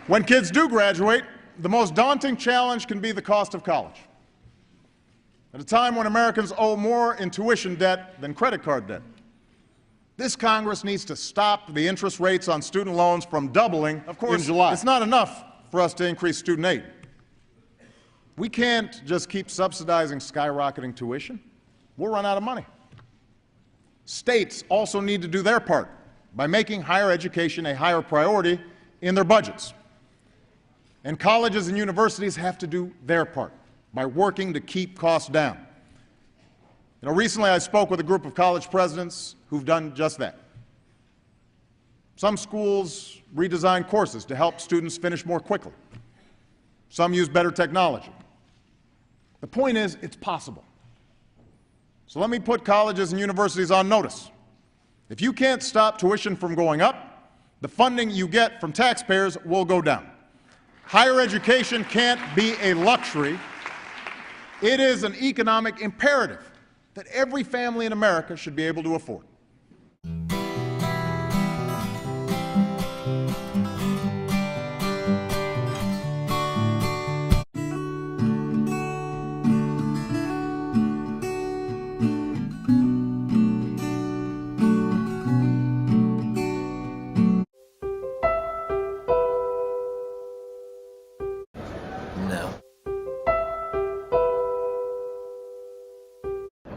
When kids do graduate, the most daunting challenge can be the cost of college. At a time when Americans owe more in tuition debt than credit card debt, this Congress needs to stop the interest rates on student loans from doubling in July. It's not enough for us to increase student aid. We can't just keep subsidizing skyrocketing tuition. We'll run out of money. States also need to do their part by making higher education a higher priority in their budgets. And colleges and universities have to do their part by working to keep costs down. Recently I spoke with a group of college presidents who've done just that. Some schools redesign courses to help students finish more quickly. Some use better technology. The point is, it's possible. So let me put colleges and universities on notice. If you can't stop tuition from going up, the funding you get from taxpayers will go down. Higher education can't be a luxury. It is an economic imperative that every family in America should be able to afford. No.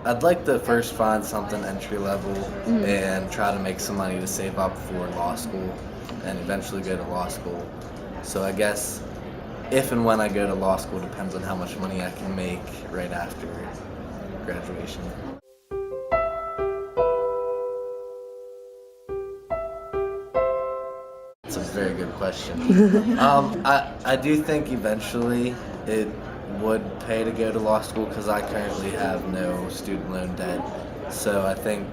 I'd like to first find something entry level and try to make some money to save up for law school and eventually go to law school. So I guess if and when I go to law school depends on how much money I can make right after graduation. That's a very good question. I do think eventually it would pay to go to law school because I currently have no student loan debt. So I think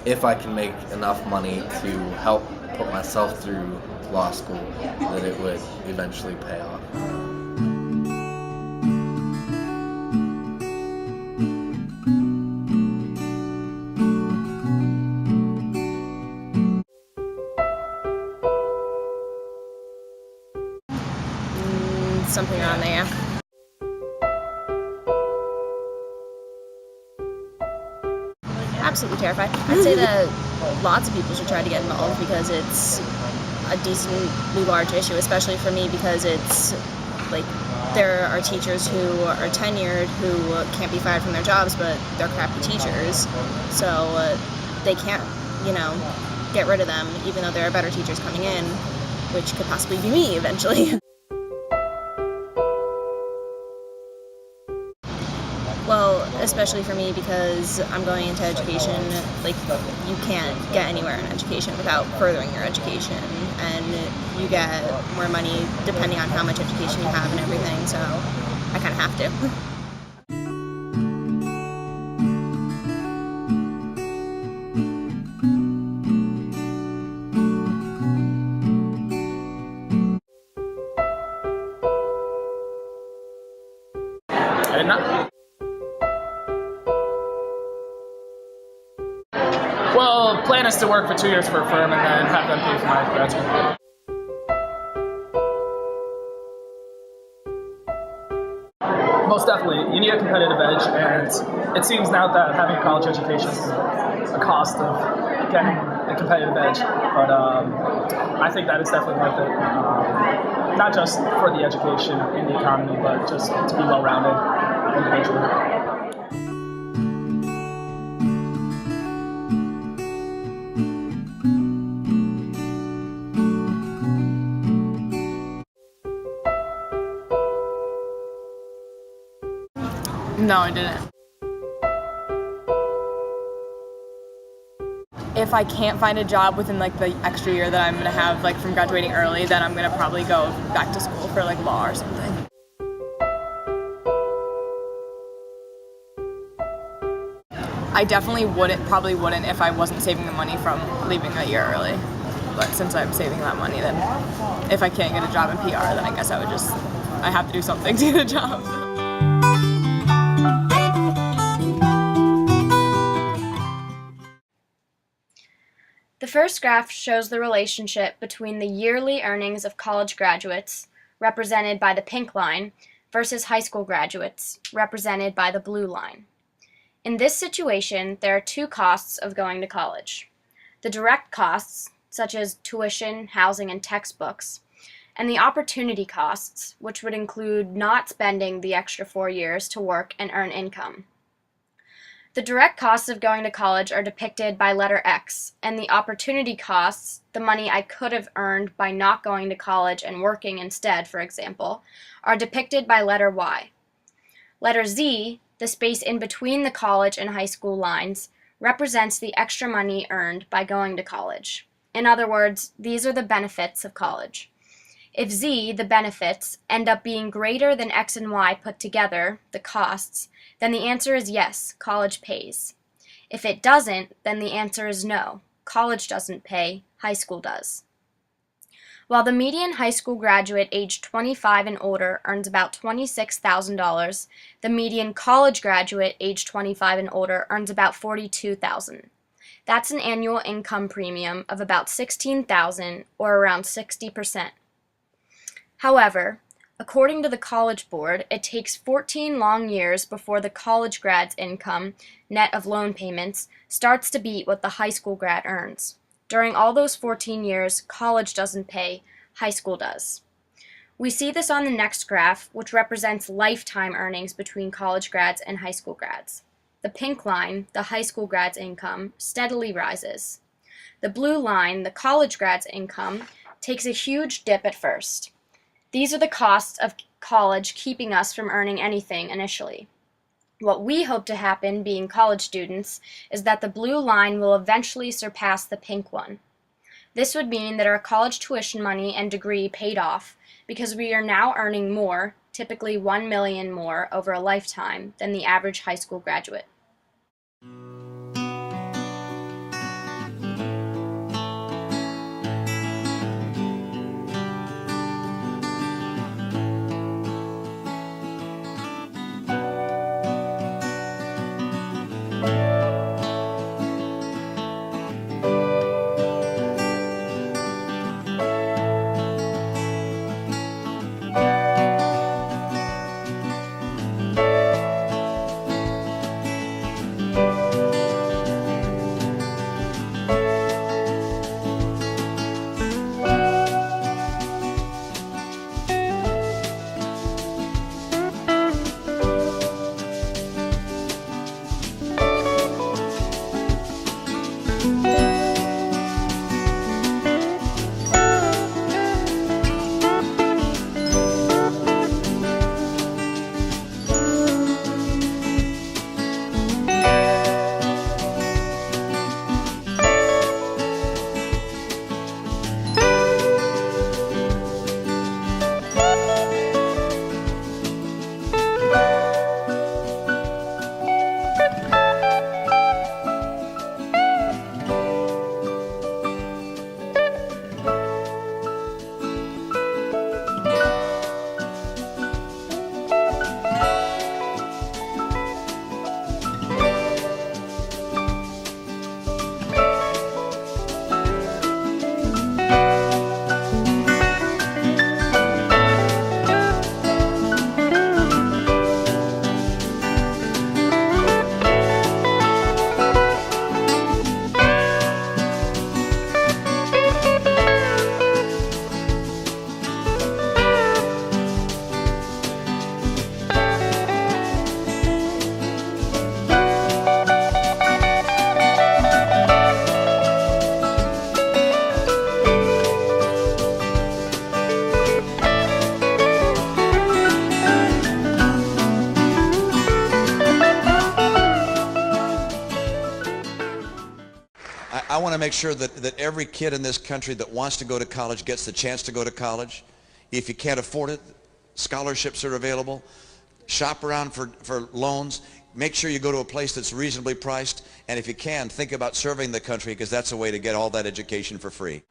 if I can make enough money to help put myself through law school, that it would eventually pay off. Something around there. Absolutely terrified. I'd say that lots of people should try to get involved because it's a decently large issue, especially for me because it's like there are teachers who are tenured who can't be fired from their jobs, but they're crappy teachers, so they can't, get rid of them even though there are better teachers coming in, which could possibly be me eventually. Well, especially for me because I'm going into education, like you can't get anywhere in education without furthering your education, and you get more money depending on how much education you have and everything, so I kind of have to. I did not. Well, plan is to work for 2 years for a firm and then have them pay for my grad school. Most definitely, you need a competitive edge, and it seems now that having a college education is a cost of getting a competitive edge, but I think that is definitely worth it. Not just for the education in the economy, but just to be well-rounded individually. No, I didn't. If I can't find a job within the extra year that I'm gonna have from graduating early, then I'm gonna probably go back to school for law or something. I definitely probably wouldn't if I wasn't saving the money from leaving a year early. But since I'm saving that money, then if I can't get a job in PR, then I guess I have to do something to get a job. The first graph shows the relationship between the yearly earnings of college graduates, represented by the pink line, versus high school graduates, represented by the blue line. In this situation, there are two costs of going to college: the direct costs, such as tuition, housing, and textbooks, and the opportunity costs, which would include not spending the extra 4 years to work and earn income. The direct costs of going to college are depicted by letter X, and the opportunity costs, the money I could have earned by not going to college and working instead, for example, are depicted by letter Y. Letter Z, the space in between the college and high school lines, represents the extra money earned by going to college. In other words, these are the benefits of college. If Z, the benefits, end up being greater than X and Y put together, the costs, then the answer is yes, college pays. If it doesn't, then the answer is no, college doesn't pay, high school does. While the median high school graduate aged 25 and older earns about $26,000, the median college graduate aged 25 and older earns about $42,000. That's an annual income premium of about $16,000, or around 60%. However, according to the College Board, it takes 14 long years before the college grad's income, net of loan payments, starts to beat what the high school grad earns. During all those 14 years, college doesn't pay, high school does. We see this on the next graph, which represents lifetime earnings between college grads and high school grads. The pink line, the high school grad's income, steadily rises. The blue line, the college grad's income, takes a huge dip at first. These are the costs of college keeping us from earning anything initially. What we hope to happen, being college students, is that the blue line will eventually surpass the pink one. This would mean that our college tuition money and degree paid off because we are now earning more, typically $1 million more over a lifetime, than the average high school graduate. I want to make sure that every kid in this country that wants to go to college gets the chance to go to college. If you can't afford it, scholarships are available. Shop around for loans. Make sure you go to a place that's reasonably priced. And if you can, think about serving the country, because that's a way to get all that education for free.